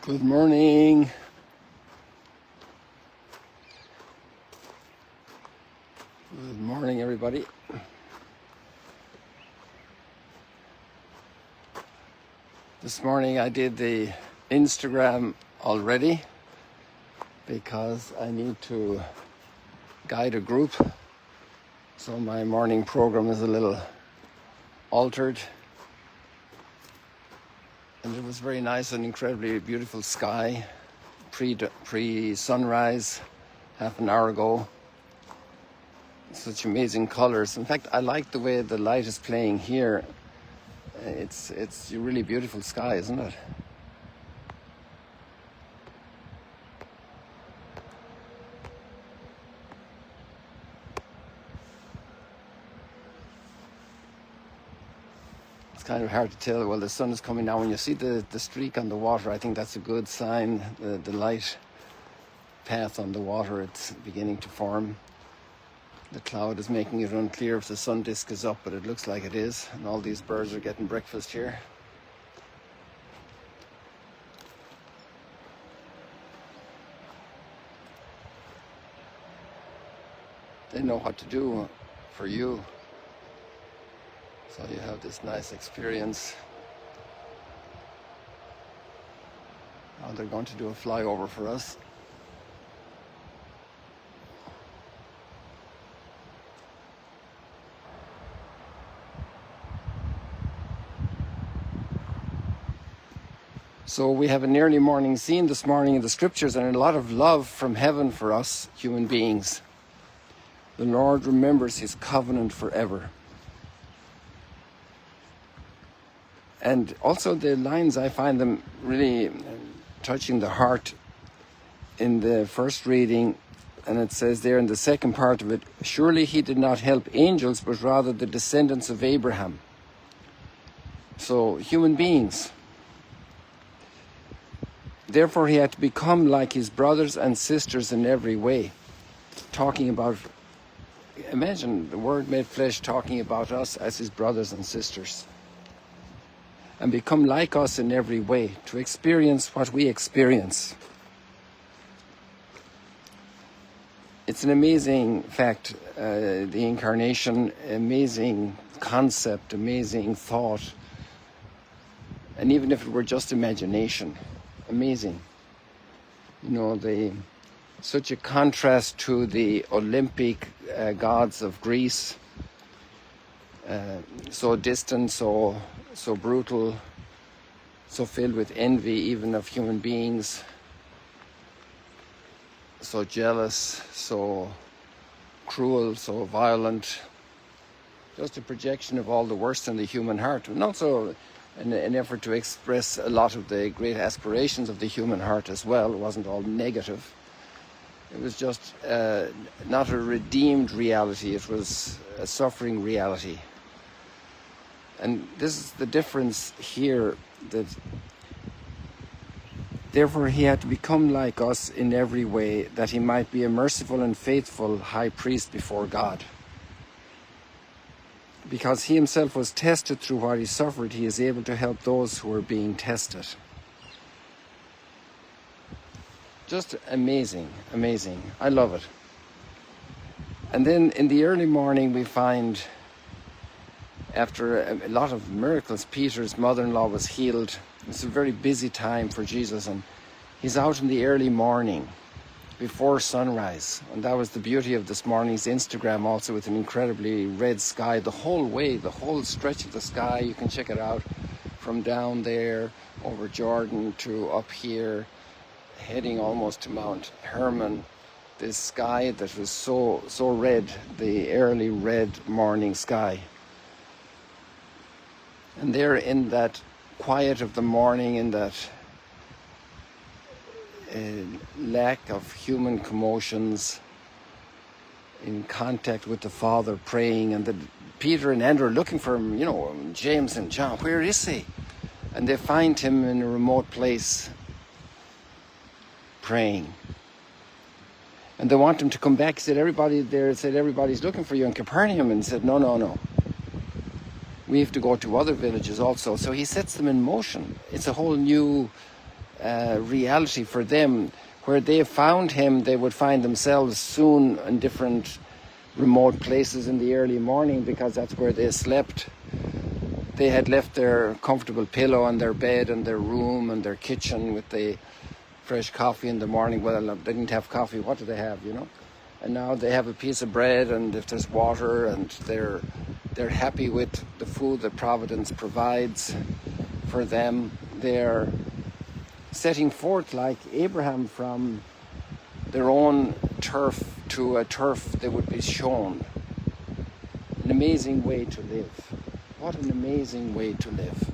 Good morning. Good morning, everybody. This morning I did the Instagram already because I need to guide a group. So my morning program is a little altered. And it was very nice and incredibly beautiful sky, pre-sunrise, half an hour ago. Such amazing colors. In fact, I like the way the light is playing here. It's a really beautiful sky, isn't it? It's kind of hard to tell. Well, the sun is coming now. When you see the streak on the water, I think that's a good sign. The light path on the water, it's beginning to form. The cloud is making it unclear if the sun disk is up, but it looks like it is. And all these birds are getting breakfast here. They know what to do for you. So you have this nice experience. Now they're going to do a flyover for us. So we have an early morning scene this morning in the scriptures, and a lot of love from heaven for us human beings. The Lord remembers his covenant forever. And also the lines, I find them really touching the heart in the first reading. And it says there in the second part of it, surely he did not help angels, but rather the descendants of Abraham. So human beings. Therefore he had to become like his brothers and sisters in every way. Talking about, imagine the Word made flesh talking about us as his brothers and sisters. And become like us in every way, to experience what we experience. It's an amazing fact, the incarnation, amazing concept, amazing thought. And even if it were just imagination, amazing. You know, such a contrast to the Olympic gods of Greece, so distant, so brutal, so filled with envy even of human beings, so jealous, so cruel, so violent. Just a projection of all the worst in the human heart, and also an effort to express a lot of the great aspirations of the human heart as well. It wasn't all negative. It was just not a redeemed reality, it was a suffering reality. And this is the difference here, that therefore he had to become like us in every way, that he might be a merciful and faithful high priest before God. Because he himself was tested through what he suffered, he is able to help those who are being tested. Just amazing, amazing. I love it. And then in the early morning we find, after a lot of miracles, Peter's mother-in-law was healed. It's a very busy time for Jesus, and he's out in the early morning before sunrise. And that was the beauty of this morning's Instagram, also with an incredibly red sky the whole way, the whole stretch of the sky. You can check it out from down there over Jordan to up here, heading almost to Mount Hermon. This sky that was so red, the early red morning sky. And there in that quiet of the morning, in that lack of human commotions, in contact with the Father, praying, and Peter and Andrew are looking for him, James and John, where is he? And they find him in a remote place, praying. And they want him to come back. He said, everybody there said, everybody's looking for you in Capernaum. And he said, no. We have to go to other villages also. So he sets them in motion. It's a whole new reality for them. Where they found him, they would find themselves soon in different remote places in the early morning, because that's where they slept. They had left their comfortable pillow on their bed and their room and their kitchen with the fresh coffee in the morning. Well, they didn't have coffee. What do they have, you know? And now they have a piece of bread, and if there's water, and they're happy with the food that Providence provides for them. They're setting forth like Abraham from their own turf to a turf they would be shown. An amazing way to live. What an amazing way to live.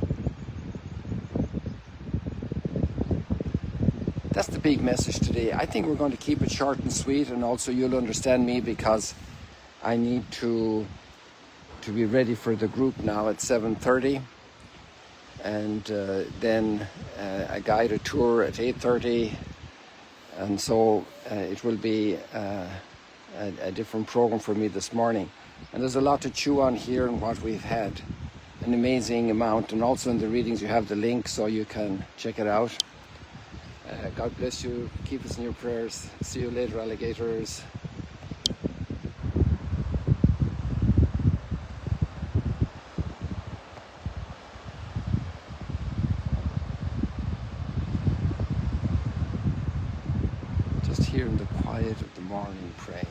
That's the big message today. I think we're going to keep it short and sweet, and also you'll understand me because I need to be ready for the group now at 7:30, and then a guided tour at 8:30, and so it will be a different program for me this morning. And there's a lot to chew on here in what we've had, an amazing amount, and also in the readings you have the link so you can check it out. God bless you. Keep us in your prayers. See you later, alligators. Just here in the quiet of the morning, pray.